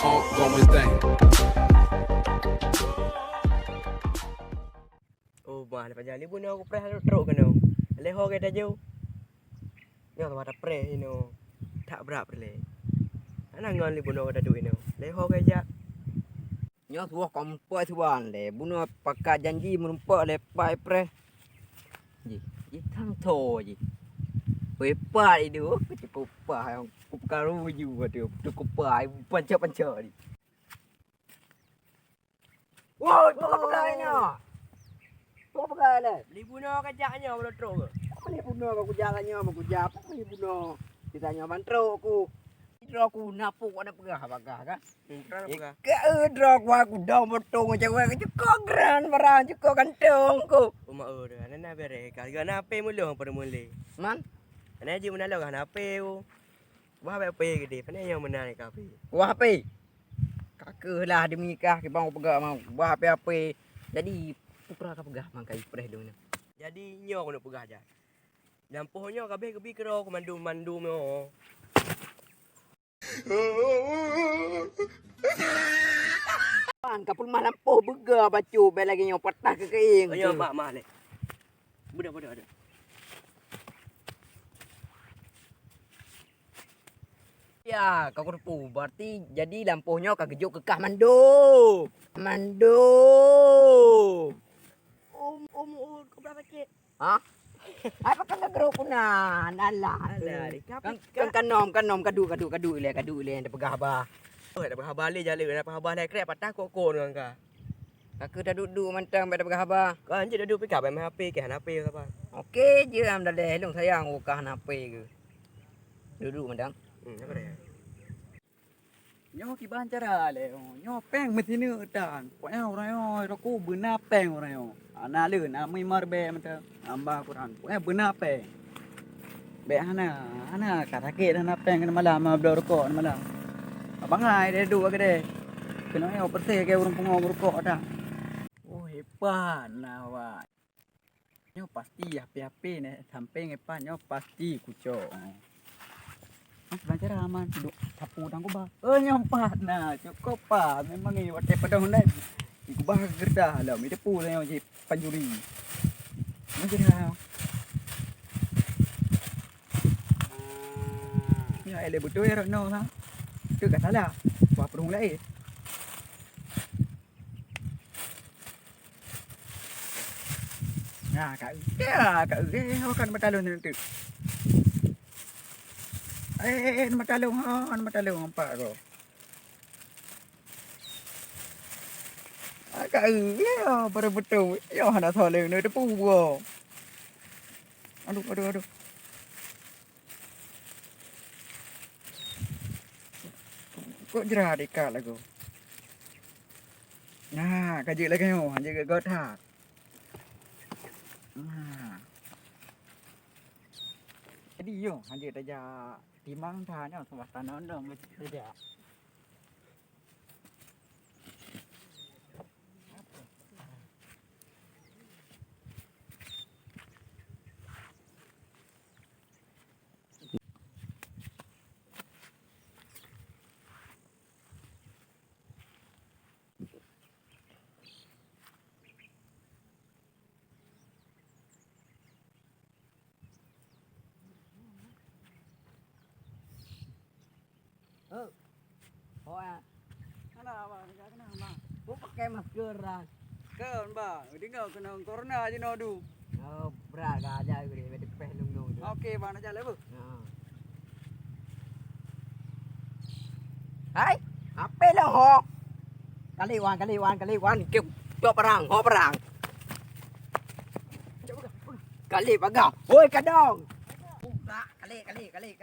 ongoing thing. Oh, mana panjang ni pun aku pernah teruk kan no. Leho kita jauh. Nyo tu ada pre ino. Tak berapa le. Ana ngon li pun aku ada duit no. Leho kerja. Nyo tu kompo tuan le. Bunuh pakai janji menumpak le pai pre. Ji thang tho ji. Pai pai itu cukup pai yang karu ju tu cukup pai panca ni. Woi, pakai nya. Pakai le. Li pun aku kerja nyo belum teruk ke. Apa ni bunuh aku jalannya aku jap ni bunuh. Ditanya mantro aku. Dro aku napuk ada pegah kan. Terus apa? Ke dro aku dong potong cewek cukup gran barang cukup kantong ku. Uma dah. Nana bere. Kalau nak apa mulu pada mula. Man, Nana je mana lah nak apa tu. Wah apa gede. Pana yang mana ni kafe. wah apa? Kakak lah dia menikah ke bang pegah mau. Wah apa? Jadi pura ka pegah mang kai preh dulu. Jadi nyo aku nak pegah aja. Lampuhnya kabeh kebi kero mandu mo. Pan kapul malam poh bega bacu be lagi nyo patah ke keing. Ayo mak le. Budak ada. Ya, kau kerpu. Berarti jadi lampuhnya kagejuk kekah mando. Kau berapa cik? Hah? Apa kan geruk punan? Alah. Kan kanom kadu le ada pegah bah. Oh, ada pegah balik jalan, ada pegah balik krep patah koko dengan kau. Kakak dah duduk mantang pada pegah bah. Kau anjir dah duduk pick up main HP ke HP apa? Okey je am dah leh long sayang ukah nape ke. Duduk mantang. Apa dia? Nyo ki ban cara le nyo peng mesti ni dan poknya orang yo aku benar peng orang yo ana le na mai marbe mata amba Quran poknya benar peng be ana kata ke ana peng kena malam abdo rokok malam abang ai dia dua ke de kena yo perse ke urang pengong rokok dah oh hebat lah wa nyo pasti api-api ne sampai ngepan nyo pasti kucok belajar aman duduk sapu tangku bah nyompat nah cukup pa memang ni watai pada hundai iku bah gerdah lah mi depu lah je panjuri macam ya ele betul ya no ha tu kat salah wah perung lain nah kak kan betalun tu matalong apa ko. Agak ya pada betul. Ya nak tolong ni depu wo. Aduh. Kok jerah dekat lagu. Nah, kaji lagi yo, hanya ke gotha. Nah. Jadi yo, hanya saja timang thanya swastana dong saja. Oh ya. Kenapa? Kenapa? Kau pakai masker lah. Kan ba, tinggal kena corona je no du. Oh, berat ka aja gede bede peh lung tu. Okey, bang nak jalan bu. Hai, apa lah ho? Kaliwan kêu cho perang, ho perang. Kali pagau. Oi kadong. Kali.